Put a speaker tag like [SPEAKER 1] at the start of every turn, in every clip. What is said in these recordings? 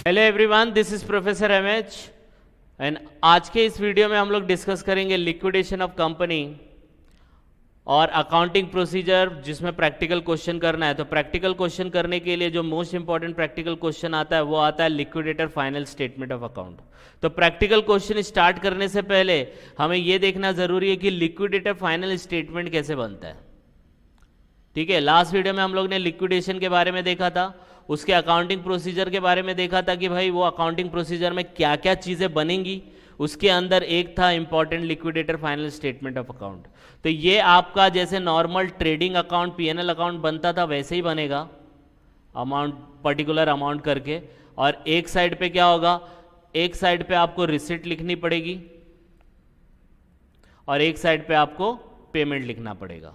[SPEAKER 1] Hello everyone, this is professor MH एंड आज के इस वीडियो में हम लोग डिस्कस करेंगे लिक्विडेशन ऑफ कंपनी और अकाउंटिंग प्रोसीजर, जिसमें प्रैक्टिकल क्वेश्चन करना है। तो प्रैक्टिकल क्वेश्चन करने के लिए जो मोस्ट इंपॉर्टेंट प्रैक्टिकल क्वेश्चन आता है वो आता है liquidator final statement of account. तो प्रैक्टिकल क्वेश्चन स्टार्ट करने से पहले हमें यह देखना जरूरी है कि लिक्विडेटर फाइनल स्टेटमेंट कैसे बनता है। ठीक है, लास्ट वीडियो में हम लोग ने लिक्विडेशन के बारे में देखा था, उसके अकाउंटिंग प्रोसीजर के बारे में देखा था कि भाई वो अकाउंटिंग प्रोसीजर में क्या क्या चीज़ें बनेंगी। उसके अंदर एक था important liquidator final statement of account. तो ये आपका जैसे normal trading account PNL account बनता था वैसे ही बनेगा, अमाउंट पर्टिकुलर अमाउंट करके। और एक साइड पे क्या होगा, एक साइड पे आपको रिसिप्ट लिखनी पड़ेगी और एक साइड पे आपको पेमेंट लिखना पड़ेगा।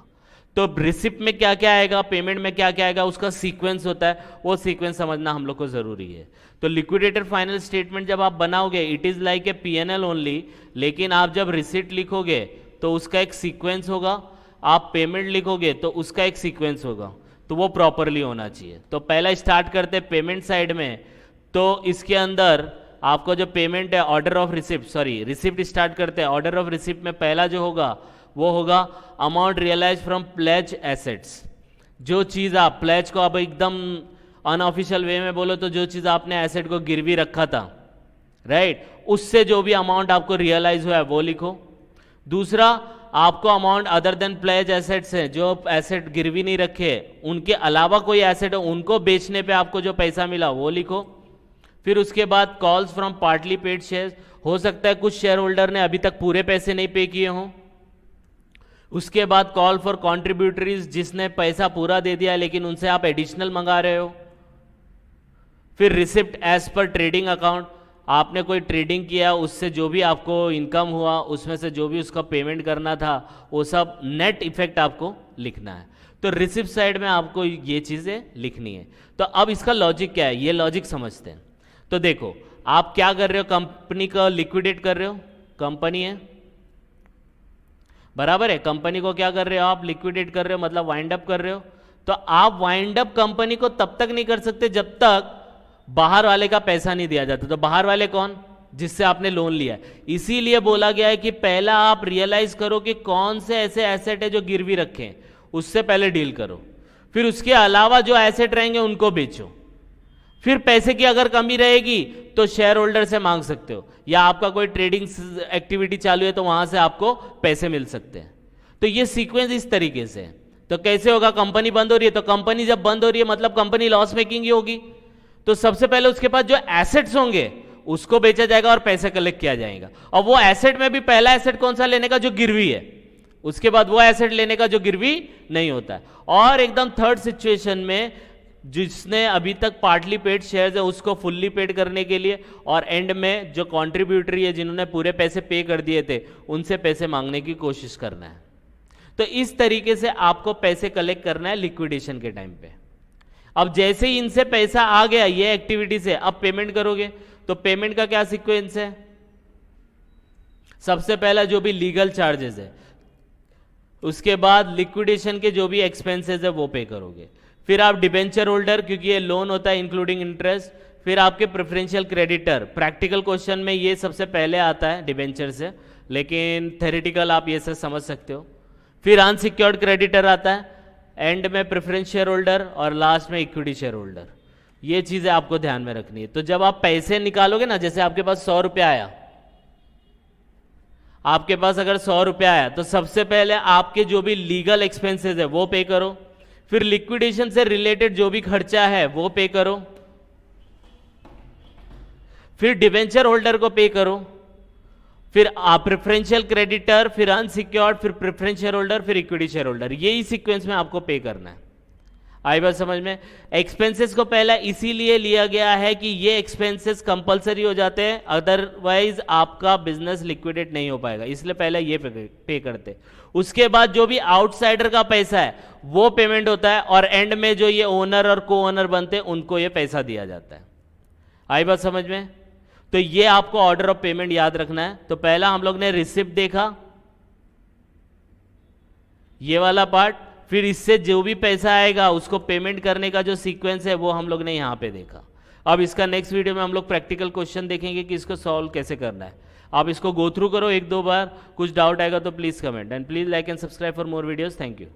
[SPEAKER 1] तो रिसिप्ट में क्या क्या आएगा, पेमेंट में क्या क्या आएगा, उसका सीक्वेंस होता है, वो सीक्वेंस समझना हम लोग को जरूरी है। तो लिक्विडेटर फाइनल स्टेटमेंट जब आप बनाओगे it is like a PNL only, लेकिन आप जब रिसिप्ट लिखोगे तो उसका एक सीक्वेंस होगा, आप पेमेंट लिखोगे तो उसका एक सीक्वेंस होगा, तो वो प्रॉपरली होना चाहिए। तो पहला स्टार्ट करते हैं पेमेंट साइड में। तो इसके अंदर आपको जो पेमेंट है order of receipt, receipt start करते हैं। ऑर्डर ऑफ रिसिप्ट में पहला जो होगा वो होगा amount realise from pledge assets. जो चीज़ आप प्लेज को अब एकदम अनऑफिशियल वे में बोलो तो जो चीज़ आपने एसेट को गिरवी रखा था, राइट, उससे जो भी अमाउंट आपको रियलाइज हुआ है वो लिखो। दूसरा, आपको amount other than pledge assets है, जो एसेट गिरवी नहीं रखे, उनके अलावा कोई एसेट है उनको बेचने पे आपको जो पैसा मिला वो लिखो। फिर उसके बाद calls from partly paid share, हो सकता है कुछ शेयर होल्डर ने अभी तक पूरे पैसे नहीं पे किए हों। उसके बाद कॉल फॉर कॉन्ट्रीब्यूटरीज, जिसने पैसा पूरा दे दिया लेकिन उनसे आप एडिशनल मंगा रहे हो। फिर receipt as per trading account, आपने कोई ट्रेडिंग किया, उससे जो भी आपको इनकम हुआ उसमें से जो भी उसका पेमेंट करना था वो सब नेट इफेक्ट आपको लिखना है। तो रिसिप्ट साइड में आपको ये चीज़ें लिखनी है। तो अब इसका लॉजिक क्या है, ये लॉजिक समझते हैं। तो देखो, आप क्या कर रहे हो, कंपनी का लिक्विडेट कर रहे हो, कंपनी है बराबर है, कंपनी को क्या कर रहे हो आप, लिक्विडेट कर रहे हो, मतलब वाइंड अप कर रहे हो। तो आप वाइंड अप कंपनी को तब तक नहीं कर सकते जब तक बाहर वाले का पैसा नहीं दिया जाता। तो बाहर वाले कौन, जिससे आपने लोन लिया है। इसीलिए बोला गया है कि पहला आप रियलाइज करो कि कौन से ऐसे एसेट है जो गिरवी रखें, उससे पहले डील करो। फिर उसके अलावा जो एसेट रहेंगे उनको बेचो। फिर पैसे की अगर कमी रहेगी तो शेयर होल्डर से मांग सकते हो, या आपका कोई ट्रेडिंग एक्टिविटी चालू है तो वहां से आपको पैसे मिल सकते हैं। तो ये सीक्वेंस इस तरीके से है। तो कैसे होगा, कंपनी बंद हो रही है, तो कंपनी जब बंद हो रही है मतलब कंपनी लॉस मेकिंग ही होगी। तो सबसे पहले उसके पास जो एसेट्स होंगे उसको बेचा जाएगा और पैसे कलेक्ट किया जाएगा। और वो एसेट में भी पहला एसेट कौन सा लेने का, जो गिरवी है। उसके बाद वो एसेट लेने का जो गिरवी नहीं होता है। और एकदम थर्ड सिचुएशन में जिसने अभी तक पार्टली पेड शेयर्स है उसको फुल्ली पेड करने के लिए, और एंड में जो कॉन्ट्रीब्यूटरी है जिन्होंने पूरे पैसे पे कर दिए थे उनसे पैसे मांगने की कोशिश करना है। तो इस तरीके से आपको पैसे कलेक्ट करना है लिक्विडेशन के टाइम पे। अब जैसे ही इनसे पैसा आ गया ये एक्टिविटी से, अब पेमेंट करोगे। तो पेमेंट का क्या सीक्वेंस है, सबसे पहला जो भी लीगल चार्जेस है, उसके बाद लिक्विडेशन के जो भी एक्सपेंसेस है वो पे करोगे। फिर आप डिबेंचर होल्डर, क्योंकि ये लोन होता है इंक्लूडिंग इंटरेस्ट। फिर आपके प्रेफरेंशियल क्रेडिटर, प्रैक्टिकल क्वेश्चन में ये सबसे पहले आता है डिबेंचर से, लेकिन थेरेटिकल आप ये सब समझ सकते हो। फिर अनसिक्योर्ड क्रेडिटर आता है, एंड में प्रेफरेंस शेयर होल्डर, और लास्ट में इक्विटी शेयर होल्डर। ये चीज़ें आपको ध्यान में रखनी है। तो जब आप पैसे निकालोगे ना, जैसे आपके पास 100 रुपया आया, आपके पास अगर 100 रुपया आया तो सबसे पहले आपके जो भी लीगल एक्सपेंसेस है वो पे करो। फिर लिक्विडेशन से रिलेटेड जो भी खर्चा है वो पे करो। फिर डिबेंचर होल्डर को पे करो। फिर आप प्रेफरेंशियल क्रेडिटर, फिर अनसिक्योर्ड, फिर प्रेफरेंस शेयर होल्डर, फिर इक्विटी शेयर होल्डर। यही सीक्वेंस में आपको पे करना है। आई बात समझ में। एक्सपेंसेस को पहला इसीलिए लिया गया है कि ये एक्सपेंसेस कंपलसरी हो जाते हैं, अदरवाइज आपका बिजनेस लिक्विडेट नहीं हो पाएगा, इसलिए पहले ये पे करते। उसके बाद जो भी आउटसाइडर का पैसा है वो पेमेंट होता है, और एंड में जो ये ओनर और को ओनर बनते हैं उनको ये पैसा दिया जाता है। आई बात समझ में। तो ये आपको ऑर्डर ऑफ पेमेंट याद रखना है। तो पहला हम लोग ने रिसिप्ट देखा, ये वाला पार्ट। फिर इससे जो भी पैसा आएगा उसको पेमेंट करने का जो सीक्वेंस है वो हम लोग ने यहां पे देखा। अब इसका नेक्स्ट वीडियो में हम लोग प्रैक्टिकल क्वेश्चन देखेंगे कि इसको सॉल्व कैसे करना है। आप इसको गो थ्रू करो एक दो बार, कुछ डाउट आएगा तो please comment, and please like and subscribe for more videos. Thank you.